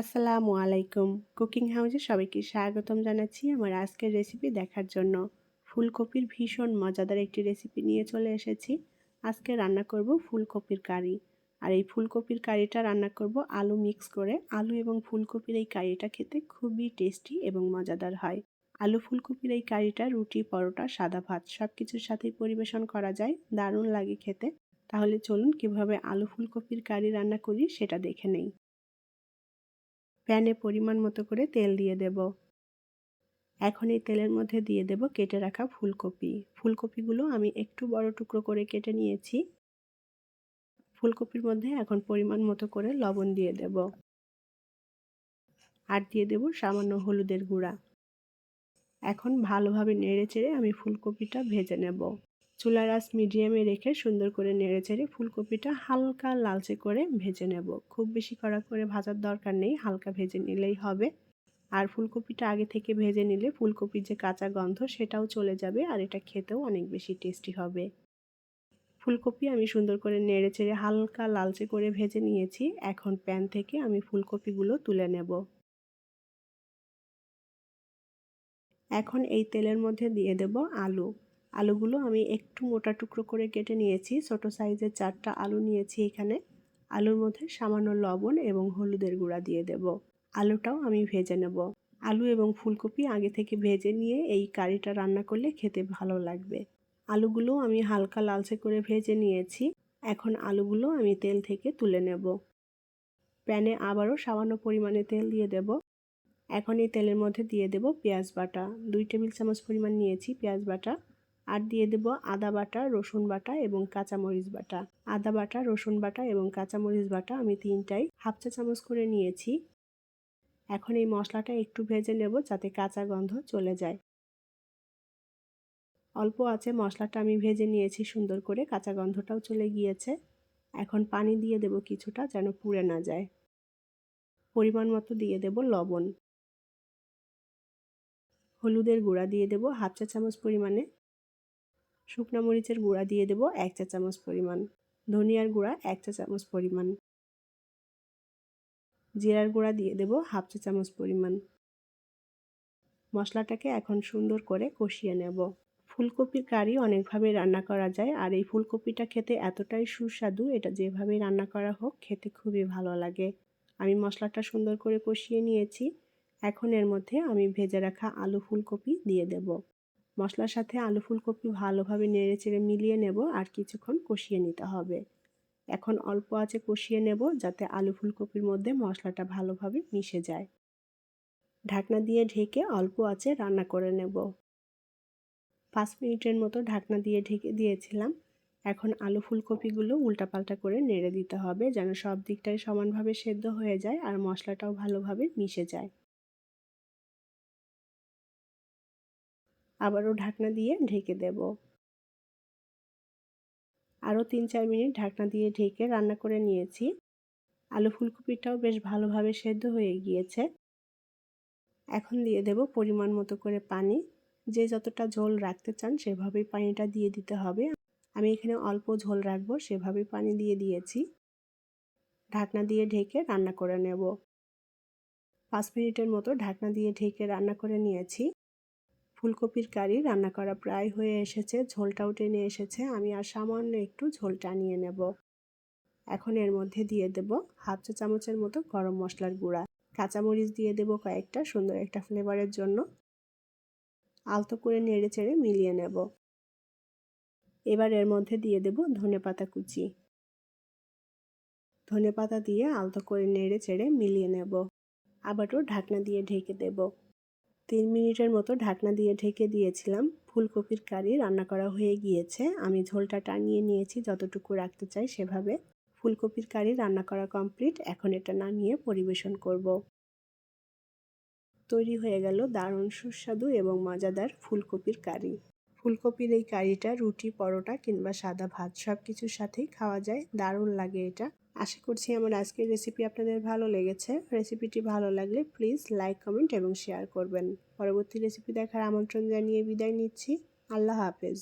আসসালামু আলাইকুম। কুকিং হাউসে সবাইকে স্বাগতম জানাচ্ছি আমার আজকের রেসিপি দেখার জন্য। ফুলকপির ভীষণ মজাদার একটি রেসিপি নিয়ে চলে এসেছি। আজকে রান্না করব ফুলকপির কারি। আর এই ফুলকপির কারিটা রান্না করব আলু মিক্স করে। আলু এবং ফুলকপির এই কারিটা খেতে খুবই টেস্টি এবং মজাদার হয়। আলু ফুলকপির এই কারিটা রুটি, পরোটা, সাদা ভাত সব কিছুর সাথেই পরিবেশন করা যায়। দারুণ লাগে খেতে। তাহলে চলুন কিভাবে আলু ফুলকপির কারি রান্না করি সেটা দেখে নেই। প্যানে পরিমাণ মতো করে তেল দিয়ে দেব। এখন এই তেলের মধ্যে দিয়ে দেব কেটে রাখা ফুলকপি। ফুলকপিগুলো আমি একটু বড় টুকরো করে কেটে নিয়েছি। ফুলকপির মধ্যে এখন পরিমাণ মতো করে লবণ দিয়ে দেব। আর দিয়ে দেব সামান্য হলুদের গুঁড়া। এখন ভালোভাবে নেড়েচেড়ে আমি ফুলকপিটা ভেজে নেব। চুলার আঁচ মিডিয়ামে রেখে সুন্দর করে নেড়েচেড়ে ফুলকপিটা হালকা লালচে করে ভেজে নেব। খুব বেশি কড়া করে ভাজার দরকার নেই, হালকা ভেজে নিলেই হবে। আর ফুলকপিটা আগে থেকে ভেজে নিলে ফুলকপির যে কাঁচা গন্ধ সেটাও চলে যাবে আর এটা খেতেও অনেক বেশি টেস্টি হবে। ফুলকপি আমি সুন্দর করে নেড়েচেড়ে হালকা লালচে করে ভেজে নিয়েছি। এখন প্যান থেকে আমি ফুলকপিগুলো তুলে নেব। এখন এই তেলের মধ্যে দিয়ে দেব আলু। আলুগুলো আমি একটু মোটা টুকরো করে কেটে নিয়েছি। ছোট সাইজের 4টা আলু নিয়েছি এখানে। আলুর মধ্যে সামান্য লবণ এবং হলুদের গুঁড়া দিয়ে দেব। আলুটাও আমি ভেজে নেব। আলু এবং ফুলকপি আগে থেকে ভেজে নিয়ে এই কারিটা রান্না করলে খেতে ভালো লাগবে। আলুগুলো আমি হালকা লালচে করে ভেজে নিয়েছি। এখন আলুগুলো আমি তেল থেকে তুলে নেব। প্যানে আবারও সামান্য পরিমাণে তেল দিয়ে দেব। এখন এই তেলের মধ্যে দিয়ে দেব পেঁয়াজ বাটা। 2 টেবিল চামচ পরিমাণ নিয়েছি পেঁয়াজ বাটা। আর দিয়ে দেব আদা বাটা, রসুন বাটা এবং কাঁচামরিচ বাটা। আদা বাটা, রসুন বাটা এবং কাঁচামরিচ বাটা আমি 3টাই হাফ চা চামচ করে নিয়েছি। এখন এই মশলাটা একটু ভেজে নেব যাতে কাঁচা গন্ধ চলে যায়। অল্প আঁচে মশলাটা আমি ভেজে নিয়েছি সুন্দর করে, কাঁচা গন্ধটাও চলে গিয়েছে। এখন পানি দিয়ে দেব কিছুটা যেন পুড়ে না যায়। পরিমাণ মতো দিয়ে দেব লবণ। হলুদের গুঁড়া দিয়ে দেব হাফ চা চামচ পরিমাণে। শুকনা মরিচের গুঁড়া দিয়ে দেব 1 চা চামচ পরিমাণ। ধনিয়ার গুঁড়া 1 চা চামচ পরিমাণ। জিরার গুঁড়া দিয়ে দেব হাফ চা চামচ পরিমাণ। মশলাটাকে এখন সুন্দর করে কষিয়ে নেব। ফুলকপির কারি অনেকভাবে রান্না করা যায় আর এই ফুলকপিটা খেতে এতটাই সুস্বাদু, এটা যেভাবেই রান্না করা হোক খেতে খুবই ভালো লাগে। আমি মশলাটা সুন্দর করে কষিয়ে নিয়েছি। এখন এর মধ্যে আমি ভেজে রাখা আলু ফুলকপি দিয়ে দেব। মশলার সাথে আলু ফুলকপি ভালোভাবে নেড়েচেড়ে মিলিয়ে নেব আর কিছুক্ষণ কষিয়ে নিতে হবে। এখন অল্প আঁচে কষিয়ে নেব যাতে আলু ফুলকপির মধ্যে মশলাটা ভালোভাবে মিশে যায়। ঢাকনা দিয়ে ঢেকে অল্প আঁচে রান্না করে নেব। 5 মিনিটের মতো ঢাকনা দিয়ে ঢেকে দিয়েছিলাম। এখন আলু ফুলকপিগুলো উল্টাপাল্টা করে নেড়ে দিতে হবে যেন সব দিকটাই সমানভাবে সেদ্ধ হয়ে যায় আর মশলাটাও ভালোভাবে মিশে যায়। আবারও ঢাকনা দিয়ে ঢেকে দেব। আরও 3-4 মিনিট ঢাকনা দিয়ে ঢেকে রান্না করে নিয়েছি। আলু ফুলকপিটাও বেশ ভালোভাবে সেদ্ধ হয়ে গিয়েছে। এখন দিয়ে দেব পরিমাণ মতো করে পানি। যে যতটা ঝোল রাখতে চান সেভাবেই পানিটা দিয়ে দিতে হবে। আমি এখানে অল্প ঝোল রাখবো সেভাবেই পানি দিয়ে দিয়েছি। ঢাকনা দিয়ে ঢেকে রান্না করে নেব। 5 মিনিটের মতো ঢাকনা দিয়ে ঢেকে রান্না করে নিয়েছি। ফুলকপির কারি রান্না করা প্রায় হয়ে এসেছে, ঝোলটাও টেনে এসেছে। আমি আর সামান্য একটু ঝোল টানিয়ে নেব। এখন এর মধ্যে দিয়ে দেব হাফ চা চামচের মতো গরম মশলার গুঁড়া। কাঁচামরিচ দিয়ে দেব কয়েকটা, সুন্দর একটা ফ্লেভারের জন্য। আলতো করে নেড়েচেড়ে মিলিয়ে নেব। এবার এর মধ্যে দিয়ে দেব ধনেপাতা কুচি। ধনেপাতা দিয়ে আলতো করে নেড়েচেড়ে মিলিয়ে নেব। আবারও ঢাকনা দিয়ে ঢেকে দেব। 3 মিনিটের মতো ঢাকনা দিয়ে ঢেকে দিয়েছিলাম। ফুলকপির কারি রান্না করা হয়ে গিয়েছে। আমি ঝোলটা টানিয়ে নিয়েছি যতটুকু রাখতে চাই সেভাবে। ফুলকপির কারি রান্না করা কমপ্লিট। এখন এটা নামিয়ে পরিবেশন করব। তৈরি হয়ে গেল দারুণ সুস্বাদু এবং মজাদার ফুলকপির কারি। ফুলকপির এই কারিটা রুটি, পরোটা কিংবা সাদা ভাত সব কিছুর সাথেই খাওয়া যায়। দারুণ লাগে এটা। আশা করছি আমার আজকের রেসিপি আপনাদের ভালো লেগেছে। রেসিপিটি ভালো লাগলে প্লিজ লাইক, কমেন্ট এবং শেয়ার করবেন। পরবর্তী রেসিপি দেখার আমন্ত্রণ জানিয়ে বিদায় নিচ্ছি। আল্লাহ হাফেজ।